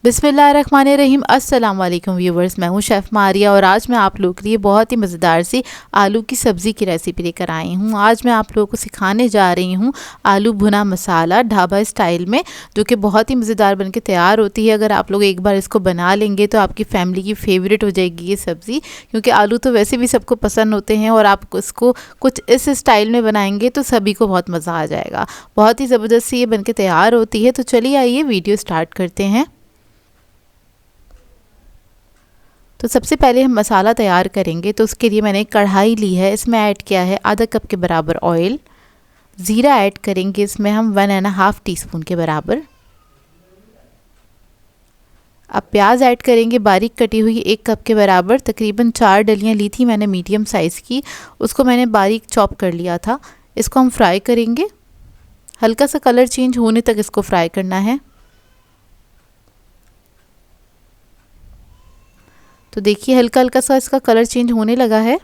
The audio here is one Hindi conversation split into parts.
बिस्मिल्लाहिर्रहमानिर्रहीम। अस्सलाम वालेकुम व्यूवर्स, मैं हूं शेफ़ मारिया और आज मैं आप लोगों के लिए बहुत ही मज़ेदार सी आलू की सब्ज़ी की रेसिपी लेकर आई हूं। आज मैं आप लोगों को सिखाने जा रही हूं आलू भुना मसाला ढाबा स्टाइल में, जो कि बहुत ही मज़ेदार बनके तैयार होती है। अगर आप लोग एक बार इसको बना लेंगे तो आपकी फ़ैमिली की फ़ेवरेट हो जाएगी ये सब्ज़ी, क्योंकि आलू तो वैसे भी सबको पसंद होते हैं और आप इसको कुछ इस स्टाइल में बनाएंगे तो सभी को बहुत मज़ा आ जाएगा। बहुत ही ज़बरदस्त सी ये बनके तैयार होती है। तो चलिए आइए वीडियो स्टार्ट करते हैं। तो सबसे पहले हम मसाला तैयार करेंगे, तो उसके लिए मैंने कढ़ाई ली है, इसमें ऐड किया है आधा कप के बराबर ऑयल। ज़ीरा ऐड करेंगे इसमें हम 1.5 टीस्पून के बराबर। अब प्याज ऐड करेंगे बारीक कटी हुई 1 कप के बराबर। तकरीबन 4 डलियाँ ली थी मैंने मीडियम साइज़ की, उसको मैंने बारीक चॉप कर लिया था। इसको हम फ्राई करेंगे, हल्का सा कलर चेंज होने तक इसको फ्राई करना है। तो देखिए हल्का हल्का सा इसका कलर चेंज होने लगा है।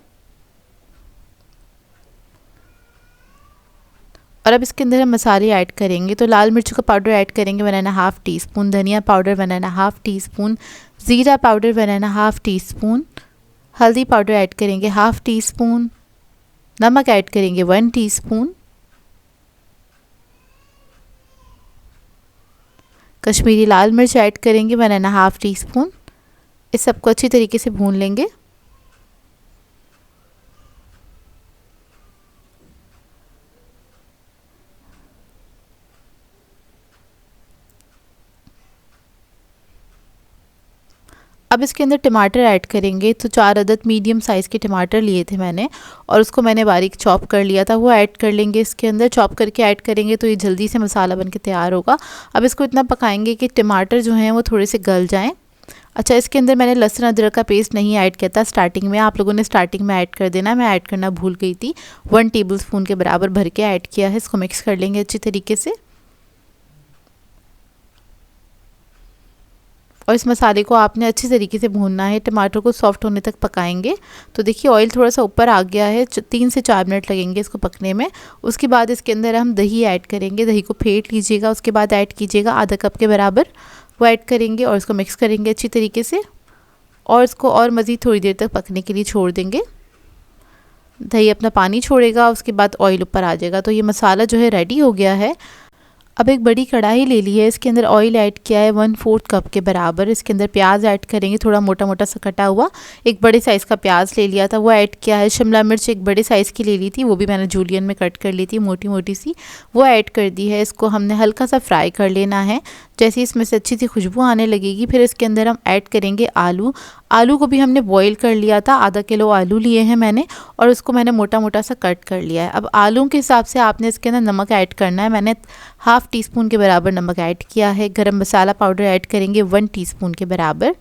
और अब इसके अंदर हम मसाले ऐड करेंगे। तो लाल मिर्च का पाउडर ऐड करेंगे 1.5 टीस्पून, धनिया पाउडर 1.5 टीस्पून, ज़ीरा पाउडर 1.5 टीस्पून, हल्दी पाउडर ऐड करेंगे 1/2 टीस्पून, नमक ऐड करेंगे 1 टीस्पून, कश्मीरी लाल मिर्च ऐड करेंगे 1.5 टीस्पून। इस सबको अच्छी तरीके से भून लेंगे। अब इसके अंदर टमाटर ऐड करेंगे। तो 4 अदद मीडियम साइज़ के टमाटर लिए थे मैंने और उसको मैंने बारीक चॉप कर लिया था, वो ऐड कर लेंगे इसके अंदर। चॉप करके ऐड करेंगे तो ये जल्दी से मसाला बनके तैयार होगा। अब इसको इतना पकाएंगे कि टमाटर जो हैं वो थोड़े से गल जाएं। अच्छा, इसके अंदर मैंने लहसुन अदरक का पेस्ट नहीं ऐड किया था स्टार्टिंग में, आप लोगों ने स्टार्टिंग में ऐड कर देना, मैं ऐड करना भूल गई थी। 1 टेबलस्पून के बराबर भर के ऐड किया है। इसको मिक्स कर लेंगे अच्छी तरीके से और इस मसाले को आपने अच्छी तरीके से भूनना है, टमाटर को सॉफ्ट होने तक पकाएंगे। तो देखिए ऑयल थोड़ा सा ऊपर आ गया है, 3 से 4 मिनट लगेंगे इसको पकने में। उसके बाद इसके अंदर हम दही ऐड करेंगे। दही को फेंट लीजिएगा, उसके बाद ऐड कीजिएगा आधा कप के बराबर, वो ऐड करेंगे और इसको मिक्स करेंगे अच्छी तरीके से और इसको और मज़ीद थोड़ी देर तक पकने के लिए छोड़ देंगे। दही अपना पानी छोड़ेगा, उसके बाद ऑयल ऊपर आ जाएगा। तो ये मसाला जो है रेडी हो गया है। अब एक बड़ी कढ़ाई ले ली है, इसके अंदर ऑयल ऐड किया है 1/4 कप के बराबर। इसके अंदर प्याज ऐड करेंगे, थोड़ा मोटा मोटा सा कटा हुआ। एक बड़े साइज़ का प्याज ले लिया था, वो ऐड किया है। शिमला मिर्च एक बड़े साइज़ की ले ली थी, वो भी मैंने जूलियन में कट कर ली थी मोटी मोटी सी, वो ऐड कर दी है। इसको हमने हल्का सा फ्राई कर लेना है। जैसे इसमें से अच्छी सी खुशबू आने लगेगी फिर इसके अंदर हम ऐड करेंगे आलू। आलू को भी हमने बॉईल कर लिया था, आधा किलो आलू लिए हैं मैंने और उसको मैंने मोटा मोटा सा कट कर लिया है। अब आलू के हिसाब से आपने इसके अंदर नमक ऐड करना है। मैंने 1/2 टीस्पून के बराबर नमक ऐड किया है। गरम मसाला पाउडर ऐड करेंगे 1 टीस्पून के बराबर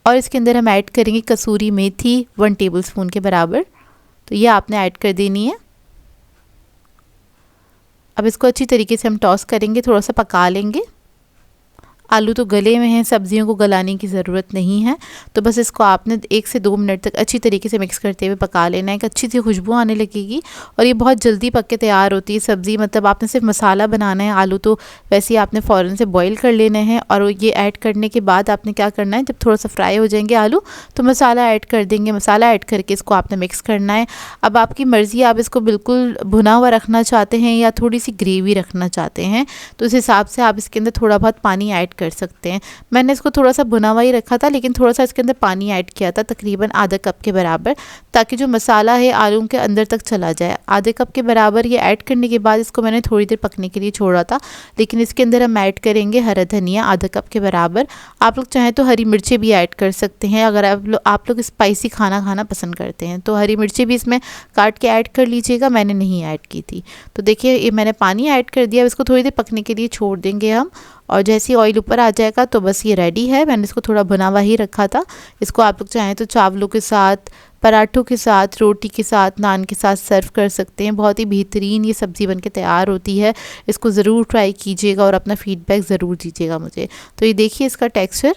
और इसके अंदर हम ऐड करेंगे कसूरी मेथी 1 टेबलस्पून के बराबर। तो ये आपने ऐड कर देनी है। अब इसको अच्छी तरीके से हम टॉस करेंगे, थोड़ा सा पका लेंगे। आलू तो गले में हैं, सब्जियों को गलाने की ज़रूरत नहीं है। तो बस इसको आपने 1 से 2 मिनट तक अच्छी तरीके से मिक्स करते हुए पका लेना है। एक अच्छी सी खुशबू आने लगेगी और ये बहुत जल्दी पक के तैयार होती है सब्ज़ी। मतलब आपने सिर्फ मसाला बनाना है, आलू तो वैसे ही आपने फ़ौरन से बॉईल कर लेने हैं। और ये ऐड करने के बाद आपने क्या करना है, जब थोड़ा सा फ्राई हो जाएंगे आलू तो मसाला ऐड कर देंगे। मसाला ऐड करके इसको आपने मिक्स करना है। अब आपकी मर्ज़ी, आप इसको बिल्कुल भुना हुआ रखना चाहते हैं या थोड़ी सी ग्रेवी रखना चाहते हैं, तो उस हिसाब से आप इसके अंदर थोड़ा बहुत पानी ऐड कर सकते हैं। मैंने इसको थोड़ा सा भुना हुआ ही रखा था, लेकिन थोड़ा सा इसके अंदर पानी ऐड किया था, तकरीबन आधा कप के बराबर, ताकि जो मसाला है आलू के अंदर तक चला जाए। आधे कप के बराबर ये ऐड करने के बाद इसको मैंने थोड़ी देर पकने के लिए छोड़ा था। लेकिन इसके अंदर हम ऐड करेंगे हरा धनिया आधा कप के बराबर। आप लोग चाहें तो हरी मिर्चें भी ऐड कर सकते हैं। अगर आप लोग स्पाइसी खाना खाना पसंद करते हैं तो हरी मिर्चें भी इसमें काट के ऐड कर लीजिएगा, मैंने नहीं ऐड की थी। तो देखिए ये मैंने पानी ऐड कर दिया, इसको थोड़ी देर पकने के लिए छोड़ देंगे हम। और जैसे ही ऑयल ऊपर आ जाएगा तो बस ये रेडी है। मैंने इसको थोड़ा भुना हुआ ही रखा था। इसको आप लोग चाहें तो चावलों के साथ, पराठों के साथ, रोटी के साथ, नान के साथ सर्व कर सकते हैं। बहुत ही बेहतरीन ये सब्ज़ी बनके तैयार होती है। इसको ज़रूर ट्राई कीजिएगा और अपना फ़ीडबैक ज़रूर दीजिएगा मुझे। तो ये देखिए इसका टेक्सचर,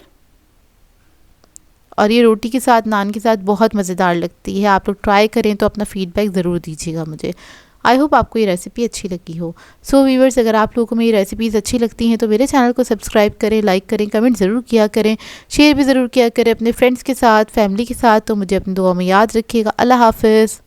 और ये रोटी के साथ, नान के साथ बहुत मज़ेदार लगती है। आप लोग ट्राई करें तो अपना फ़ीडबैक ज़रूर दीजिएगा मुझे। आई होप आपको ये रेसिपी अच्छी लगी हो। सो व्यूअर्स, अगर आप लोगों को मेरी रेसिपीज़ अच्छी लगती हैं तो मेरे चैनल को सब्सक्राइब करें, लाइक करें, कमेंट ज़रूर किया करें, शेयर भी ज़रूर किया करें अपने फ्रेंड्स के साथ, फैमिली के साथ। तो मुझे अपनी दुआ में याद रखिएगा। अल्लाह हाफ़िज़।